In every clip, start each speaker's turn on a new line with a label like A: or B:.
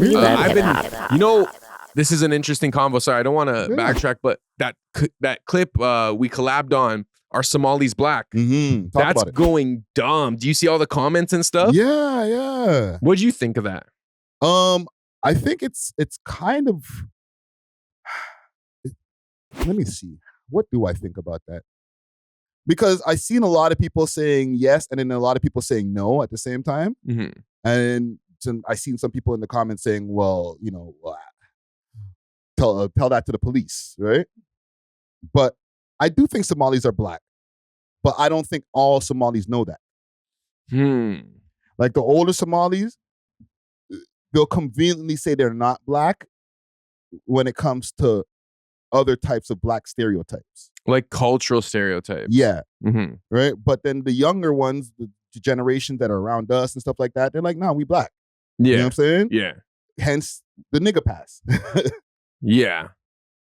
A: I've been, you know, this is an interesting convo. Sorry, I don't want to backtrack, but that clip we collabed on, our Somalis Black, that's going dumb. Do you see all the comments and stuff?
B: Yeah.
A: What'd you think of that?
B: I think it's kind of. Let me see. What do I think about that? Because I've seen a lot of people saying yes, and then a lot of people saying no at the same time. And I've seen some people in the comments saying, "Well, you know, tell that to the police, right?" But I do think Somalis are Black, but I don't think all Somalis know that. Like the older Somalis, they'll conveniently say they're not Black when it comes to other types of Black stereotypes.
A: Like cultural stereotypes.
B: Yeah. Right? But then the younger ones, the generations that are around us and stuff like that, they're like, "No, we Black."
A: Yeah.
B: You know what I'm saying?
A: Yeah.
B: Hence the nigga pass.
A: Yeah.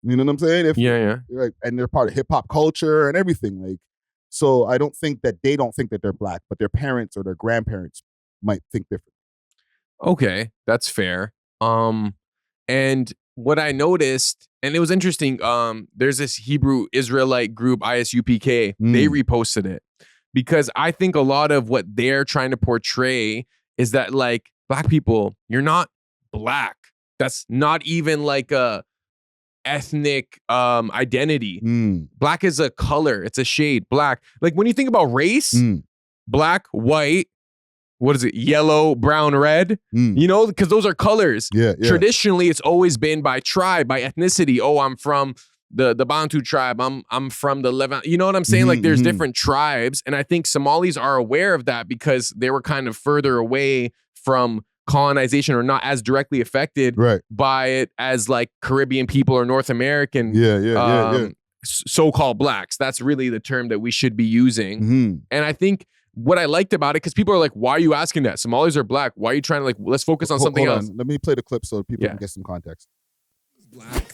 B: You know what I'm saying?
A: Yeah.
B: Like, and they're part of hip hop culture and everything. Like, so I don't think that they don't think that they're Black, but their parents or their grandparents might think different.
A: Okay, that's fair. And what I noticed, and it was interesting, there's this Hebrew Israelite group, ISUPK, they reposted it. Because I think a lot of what they're trying to portray is that, like, Black people, you're not Black. That's not even like a ethnic identity. Black is a color. It's a shade. Black. Like when you think about race, Black, white, what is it? Yellow, brown, red. You know, because those are colors.
B: Yeah.
A: Traditionally, it's always been by tribe, by ethnicity. Oh, I'm from the Bantu tribe. I'm from the Levant. You know what I'm saying? Like there's different tribes. And I think Somalis are aware of that because they were kind of further away from colonization or not as directly affected by it as like Caribbean people or North American so-called Blacks. That's really the term that we should be using. And I think what I liked about it, because people are like, "Why are you asking that? Somalis are Black. Why are you trying to, like, let's focus on something else?"
B: Let me play the clip so people can get some context.
C: Black.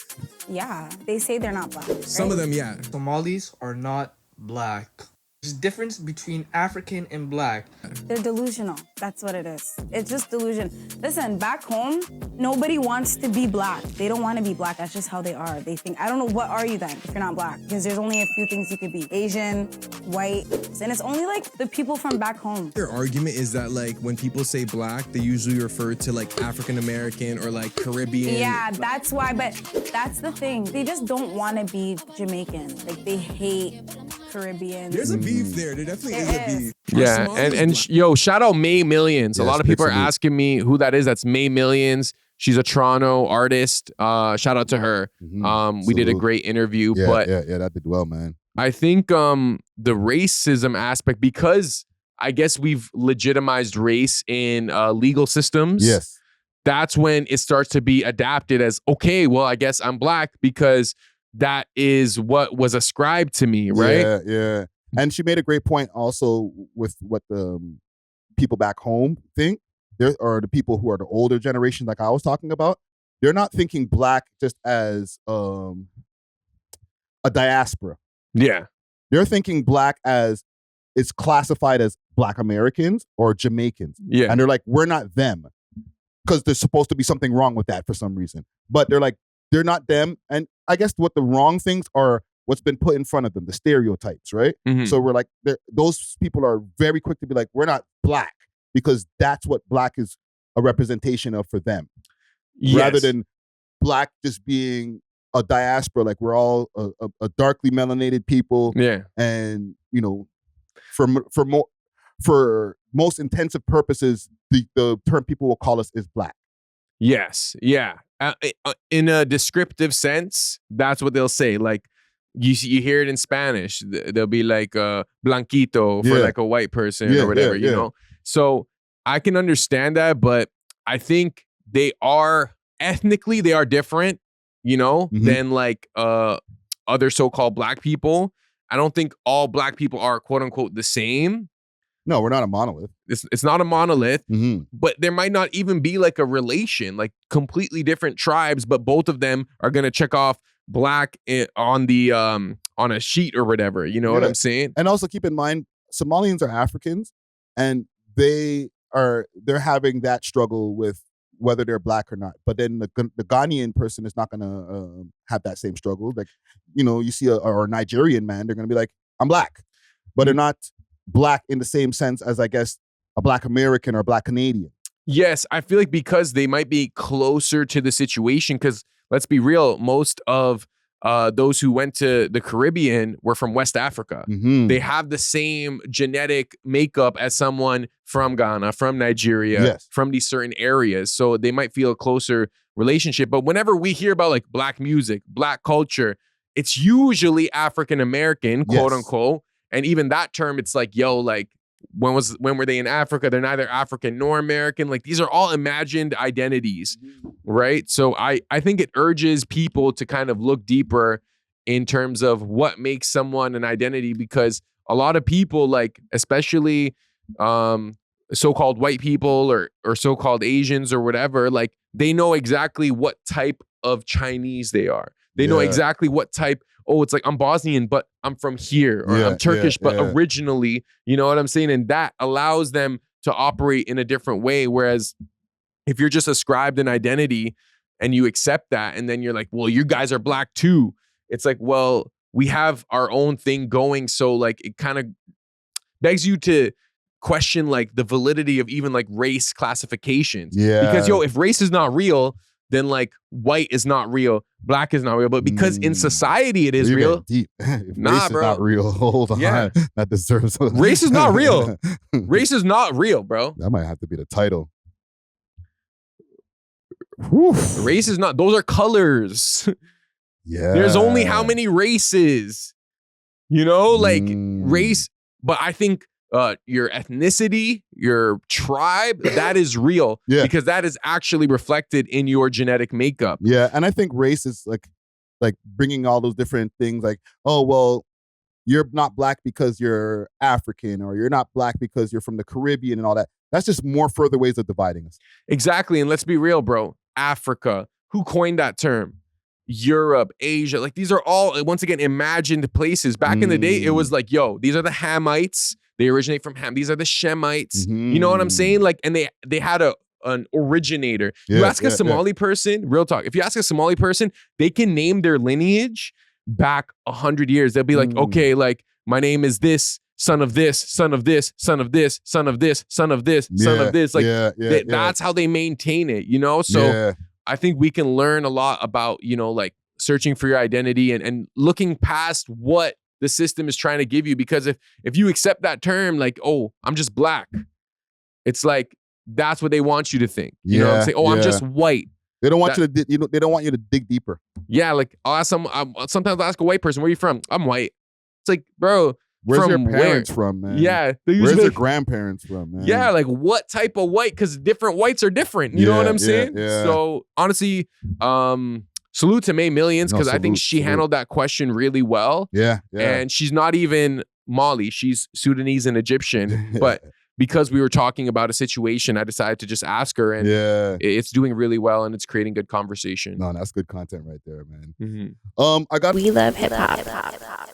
D: Yeah, they say they're not Black. Right?
C: Some of them, yeah. Somalis are not Black. There's a difference between African and Black.
D: They're delusional. That's what it is. It's just delusion. Listen, back home, nobody wants to be Black. They don't want to be Black. That's just how they are. They think, I don't know, what are you then if you're not Black? Because there's only a few things you could be. Asian, white, and it's only like the people from back home.
E: Their argument is that, like, when people say Black, they usually refer to like African American or like Caribbean.
D: Yeah, that's why, but that's the thing. They just don't want to be Jamaican. Like, they hate Caribbean.
E: There's a beef there. There definitely is a beef.
A: Yeah, and yo, shout out May Millions. A lot of people are asking me who that is. That's May Millions. She's a Toronto artist. Shout out to her. We did a great interview.
B: Yeah,
A: but
B: that did well, man.
A: I think the racism aspect, because I guess we've legitimized race in legal systems.
B: Yes.
A: That's when it starts to be adapted as, okay, well, I guess I'm Black because that is what was ascribed to me, right?
B: Yeah. And she made a great point also with what the people back home think, or the people who are the older generation, like I was talking about. They're not thinking Black just as a diaspora.
A: Yeah.
B: They're thinking Black as it's classified as Black Americans or Jamaicans.
A: Yeah.
B: And they're like, we're not them. Because there's supposed to be something wrong with that for some reason. But they're like, they're not them. And I guess what the wrong things are, what's been put in front of them, the stereotypes, right? So we're like, those people are very quick to be like, we're not Black, because that's what Black is a representation of for them.
A: Yes.
B: Rather than Black just being a diaspora, like we're all a darkly melanated people.
A: Yeah. And,
B: you know, for most intensive purposes, the term people will call us is Black.
A: Yes. Yeah. In a descriptive sense, that's what they'll say. Like, you hear it in Spanish. They'll be like blanquito for like a white person or whatever, you know? So I can understand that, but I think they are ethnically, they are different, you know, than like other so-called Black people. I don't think all Black people are quote unquote the same.
B: No, we're not a monolith.
A: It's not a monolith, but there might not even be like a relation, like completely different tribes, but both of them are going to check off Black on the on a sheet or whatever. You know what I'm saying?
B: And also keep in mind, Somalians are Africans, and they're having that struggle with whether they're black or not. But then the Ghanaian person is not gonna have that same struggle. Like, you see a Nigerian man, they're gonna be like, I'm black, but they're not black in the same sense as, I guess, a black American or a black Canadian.
A: Yes, I feel like because they might be closer to the situation, because let's be real, most of those who went to the Caribbean were from West Africa.
B: Mm-hmm.
A: They have the same genetic makeup as someone from Ghana, from Nigeria,
B: Yes.
A: from these certain areas. So they might feel a closer relationship. But whenever we hear about like black music, black culture, it's usually African American, quote
B: Yes.
A: unquote. And even that term, it's like, yo, like, when were they in Africa? They're neither African nor American. Like, these are all imagined identities, right? So I think it urges people to kind of look deeper in terms of what makes someone an identity, because a lot of people, like, especially so-called white people or so-called Asians or whatever, like, they know exactly what type of Chinese they are. They know exactly what type. Oh, it's like, I'm Bosnian, but I'm from here, or I'm Turkish, but originally, you know what I'm saying? And that allows them to operate in a different way. Whereas if you're just ascribed an identity and you accept that, and then you're like, well, you guys are black too. It's like, well, we have our own thing going. So like, it kind of begs you to question like the validity of even like race classifications.
B: Yeah.
A: Because if race is not real, then like white is not real, black is not real. But because in society it is
B: You're
A: real.
B: getting deep. If
A: Nah,
B: race
A: bro.
B: is not real. Hold on.
A: Yeah.
B: That deserves a...
A: Race is not real. Race is not real, bro.
B: That might have to be the title.
A: Race is not, those are colors.
B: Yeah.
A: There's only how many races, like race. But I think your ethnicity, your tribe, that is real, because that is actually reflected in your genetic makeup.
B: Yeah, and I think race is like bringing all those different things, like, oh, well, you're not black because you're African, or you're not black because you're from the Caribbean and all that. That's just more further ways of dividing us.
A: Exactly. And let's be real, bro. Africa, who coined that term? Europe, Asia, like, these are all, once again, imagined places. Back in the day, it was like, yo, these are the Hamites. They originate from Ham. These are the Shemites. You know what I'm saying? Like, and they had an originator. You ask a Somali person, real talk, if you ask a Somali person, they can name their lineage back 100 years. They'll be like, okay, like, my name is this, son of this, son of this, son of this, son of this, son of this, son of this. Like, that's how they maintain it, So I think we can learn a lot about, like, searching for your identity and looking past what the system is trying to give you. Because if you accept that term, like, oh, I'm just black, it's like, that's what they want you to think. You know what I'm saying? Oh, I'm just white.
B: They don't want you to, they don't want you to dig deeper.
A: Yeah, like, I'll ask sometimes I'll ask a white person, where are you from? I'm white. It's like, bro,
B: where's your parents from, man?
A: Yeah.
B: Where's your grandparents from, man?
A: Yeah, like, what type of white? Because different whites are different. You know what I'm saying?
B: Yeah.
A: So honestly, salute to May Millions, because I think she handled that question really well.
B: Yeah.
A: And she's not even Mali. She's Sudanese and Egyptian. But because we were talking about a situation, I decided to just ask her, and it's doing really well, and it's creating good conversation.
B: No, that's good content right there, man.
A: Mm-hmm.
F: We love hip hop.